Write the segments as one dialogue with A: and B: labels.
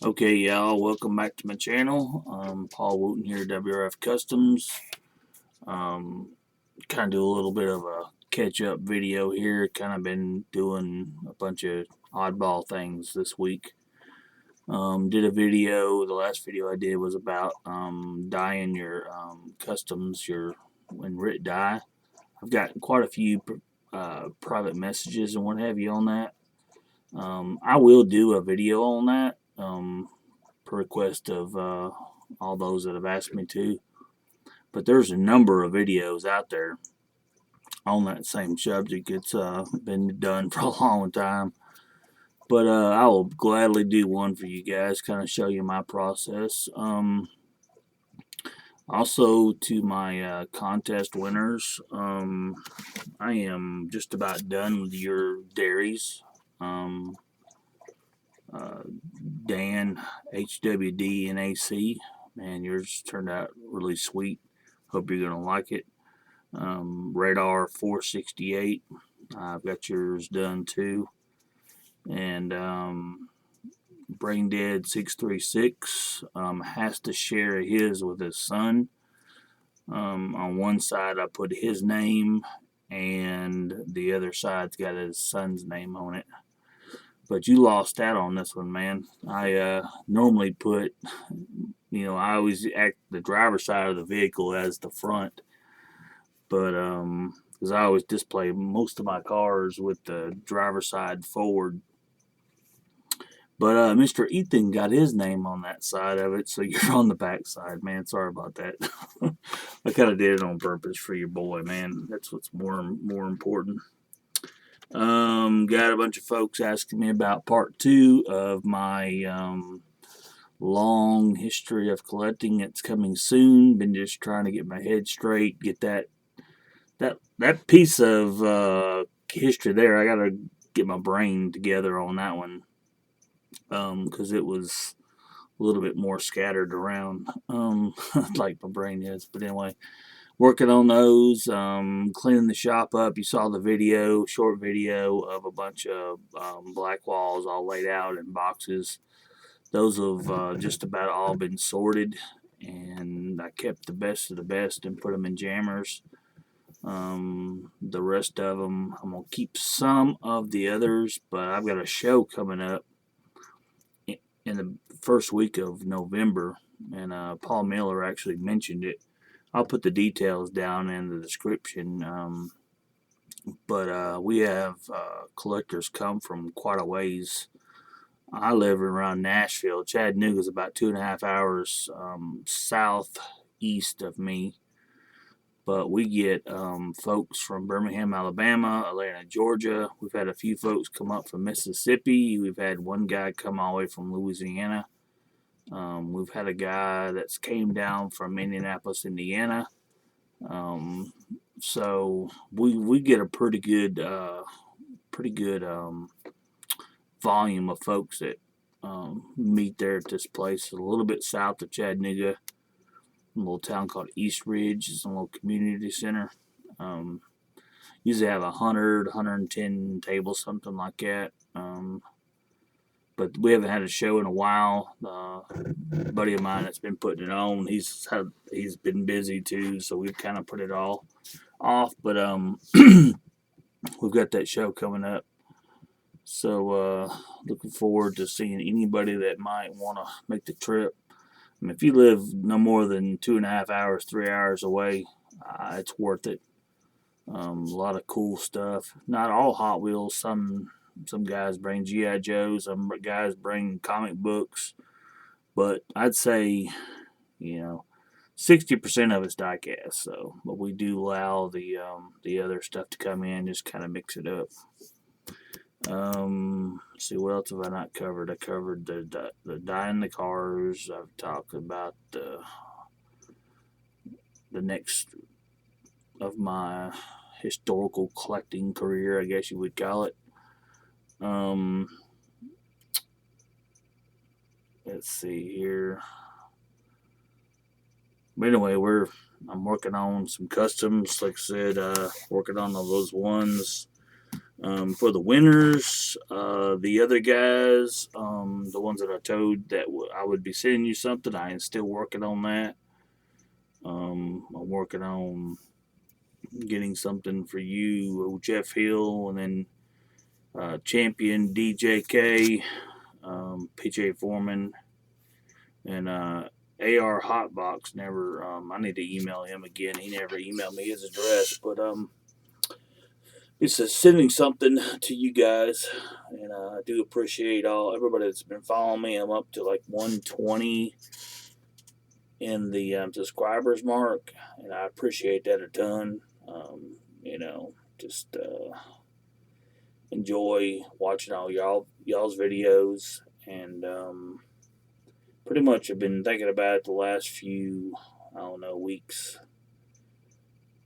A: Okay, y'all, welcome back to my channel. Paul Wooten here, WRF Customs. Kind of do a little bit of a catch-up video here. Kind of been doing a bunch of oddball things this week. Did a video, the last video I did was about dyeing your customs, your writ dye. I've got quite a few private messages and what have you on that. I will do a video on that. Per request of all those that have asked me to. But there's a number of videos out there on that same subject. It's been done for a long time. But I will gladly do one for you guys, kind of show you my process. Also, to my contest winners, I am just about done with your dairies. Dan, HWD, and AC. Man, yours turned out really sweet. Hope you're going to like it. Radar 468. I've got yours done too. And Brain Dead 636 has to share his with his son. On one side, I put his name, and the other side's got his son's name on it. But you lost out on this one, man. I normally put, I always act the driver's side of the vehicle as the front, but because I always display most of my cars with the driver's side forward. But Mr. Ethan got his name on that side of it, so you're on the back side, man. Sorry about that. I kind of did it on purpose for your boy, man. That's what's more important. Got a bunch of folks asking me about part 2 of my long history of collecting. It's coming soon. Been just trying to get my head straight, get that piece of history there. I gotta get my brain together on that one, because it was a little bit more scattered around, like my brain is. But anyway, working on those, cleaning the shop up. You saw the video, short video of a bunch of black walls all laid out in boxes. Those have just about all been sorted, and I kept the best of the best and put them in jammers. The rest of them, I'm going to keep some of the others, but I've got a show coming up in the first week of November, and Paul Miller actually mentioned it. I'll put the details down in the description. But we have collectors come from quite a ways. I live around Nashville. Chattanooga is about 2.5 hours southeast of me. But we get folks from Birmingham, Alabama, Atlanta, Georgia. We've had a few folks come up from Mississippi. We've had one guy come all the way from Louisiana. We've had a guy that's came down from Indianapolis, Indiana. So we get a pretty good volume of folks that meet there at this place. A little bit south of Chattanooga, a little town called East Ridge. It's a little community center. Usually have 110 tables, something like that. But we haven't had a show in a while. A buddy of mine that's been putting it on, he's been busy too, so we've kind of put it all off. But we've got that show coming up, so looking forward to seeing anybody that might want to make the trip. I mean, if you live no more than 2.5 hours, 3 hours away, it's worth it. A lot of cool stuff. Not all Hot Wheels. Some guys bring G.I. Joes. Some guys bring comic books. But I'd say, 60% of it's diecast. So, but we do allow the other stuff to come in, just kind of mix it up. Let's see, what else have I not covered? I covered the dyeing the cars. I've talked about the next of my historical collecting career, I guess you would call it. Let's see here. But anyway, I'm working on some customs. Like I said, working on those ones. For the winners, the other guys, the ones that I told that I would be sending you something, I am still working on that. I'm working on getting something for you, Jeff Hill, and then Champion DJK, PJ Foreman, and AR Hotbox. Never. I need to email him again. He never emailed me his address, but it's sending something to you guys, and I do appreciate everybody that's been following me. I'm up to like 120 in the subscribers mark, and I appreciate that a ton. Just enjoy watching all y'all's videos, and pretty much have been thinking about it the last few, I don't know, weeks,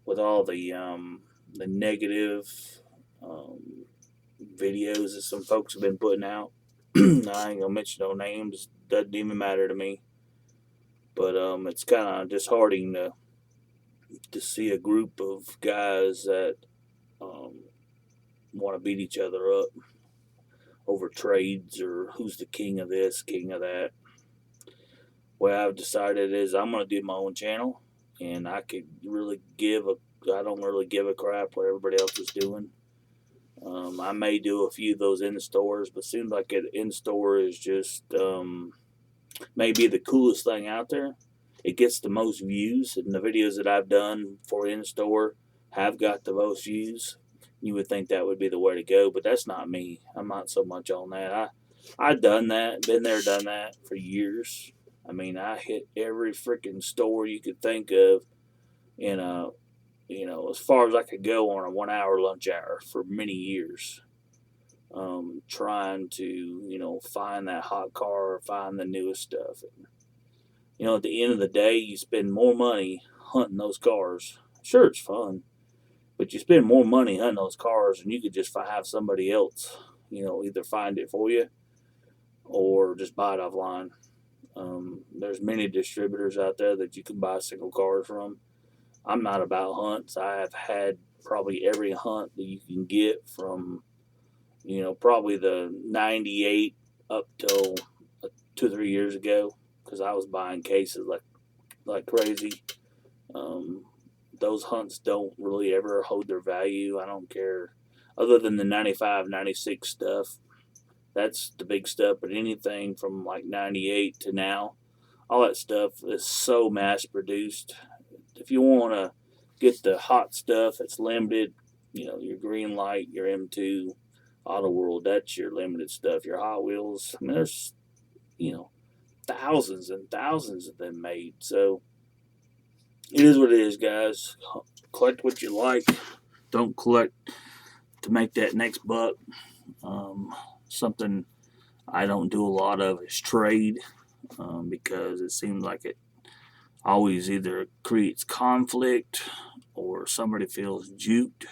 A: with all the negative um, videos that some folks have been putting out. I ain't gonna mention no names. Doesn't even matter to me. But it's kind of disheartening to see a group of guys that um, want to beat each other up over trades or who's the king of this, king of that. What I've decided is I'm gonna do my own channel, and I could really I don't really give a crap what everybody else is doing. I may do a few of those in the stores, but seems like it in store is just maybe the coolest thing out there. It gets the most views, and the videos that I've done for in store have got the most views. You would think that would be the way to go, but that's not me. I'm not so much on that. I've done that, been there, done that for years. I mean, I hit every freaking store you could think of in a, as far as I could go on a 1 hour lunch hour for many years. Trying to, find that hot car or find the newest stuff. At the end of the day, you spend more money hunting those cars. Sure, it's fun, but you spend more money hunting those cars, and you could just have somebody else, either find it for you or just buy it offline. There's many distributors out there that you can buy single cars from. I'm not about hunts. I have had probably every hunt that you can get from, probably the 98 up till 2 or 3 years ago, because I was buying cases like crazy. Those hunts don't really ever hold their value. I don't care. Other than the 95, 96 stuff, that's the big stuff. But anything from like 98 to now, all that stuff is so mass produced. If you want to get the hot stuff, it's limited. Your green light, your M2, Auto World, that's your limited stuff. Your Hot Wheels, I mean, there's, thousands and thousands of them made. So it is what it is, guys. Collect what you like. Don't collect to make that next buck. Something I don't do a lot of is trade, because it seems like it always either creates conflict or somebody feels juked,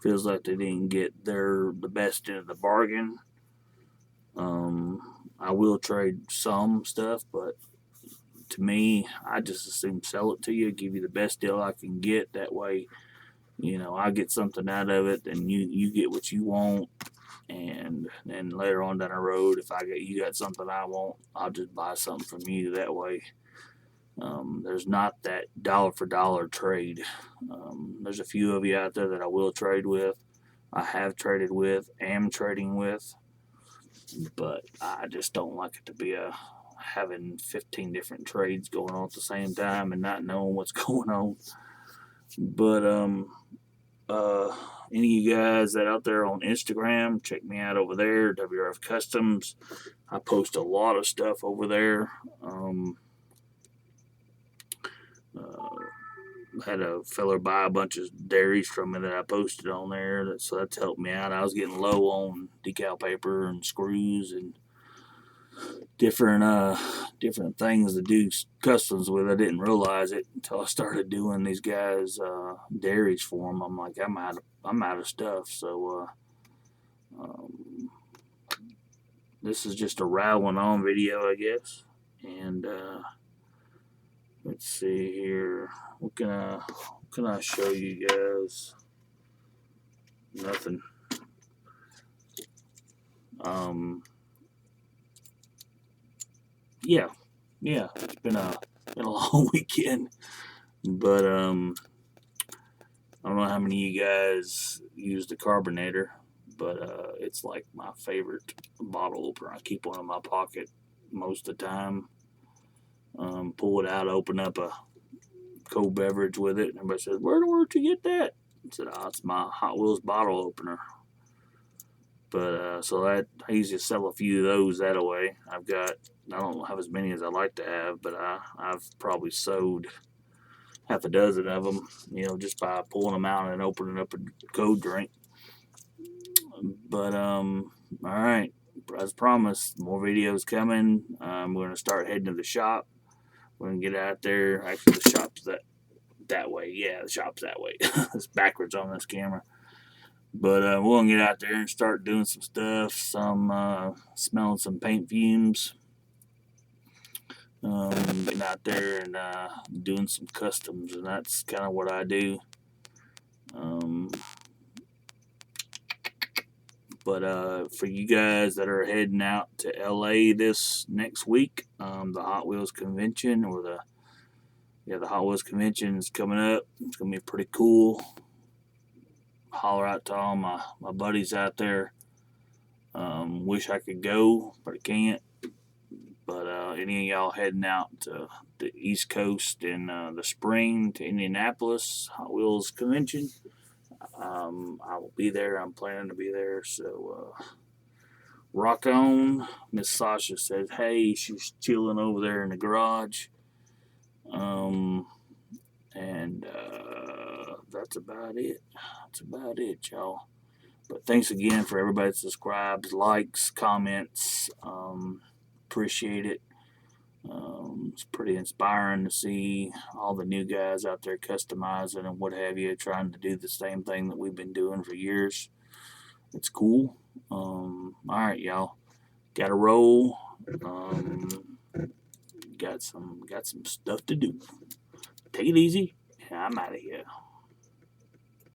A: feels like they didn't get the best end of the bargain. I will trade some stuff, but to me, I just assume sell it to you, give you the best deal I can get. That way, I get something out of it, and you get what you want. And then later on down the road, if you got something I want, I'll just buy something from you. That way, there's not that dollar for dollar trade. There's a few of you out there that I will trade with. I have traded with, am trading with, but I just don't like it to be having 15 different trades going on at the same time and not knowing what's going on. But any of you guys that out there on Instagram, check me out over there, WRF Customs. I post a lot of stuff over there. Had a feller buy a bunch of dairies from me that I posted on there, so that's helped me out. I was getting low on decal paper and screws and different things to do customs with. I didn't realize it until I started doing these guys dairies for them. I'm like, I'm out of stuff. So this is just a rattling on video, I guess. And let's see here. What can I show you guys? Nothing. Yeah, it's been a long weekend, but I don't know how many of you guys use the carbonator, but it's like my favorite bottle opener. I keep one in my pocket most of the time. Pull it out, open up a cold beverage with it, and everybody says, "Where'd you get that?" I said, "Oh, it's my Hot Wheels bottle opener." But so that I usually sell a few of those that way. I don't have as many as I like to have, but I've probably sold half a dozen of them, just by pulling them out and opening up a cold drink. But all right, as promised, more videos coming. We're gonna start heading to the shop. We're gonna get out there. Actually, the shop's that way. Yeah, the shop's that way. It's backwards on this camera. But we're gonna get out there and start doing some stuff. Smelling some paint fumes. Getting out there and doing some customs, and that's kind of what I do. But for you guys that are heading out to LA this next week, the Hot Wheels convention the Hot Wheels convention is coming up. It's gonna be pretty cool. Holler out to all my buddies out there. Wish I could go, but I can't. But any of y'all heading out to the East Coast in the spring to Indianapolis Hot Wheels convention, I will be there. I'm planning to be there. So rock on. Miss Sasha says, "Hey, she's chilling over there in the garage." And that's about it. That's about it, y'all. But thanks again for everybody that subscribes, likes, comments. Appreciate it. It's pretty inspiring to see all the new guys out there customizing and what have you, trying to do the same thing that we've been doing for years. It's cool. All right, y'all. Got to roll. Got some stuff to do. Take it easy. I'm out of here.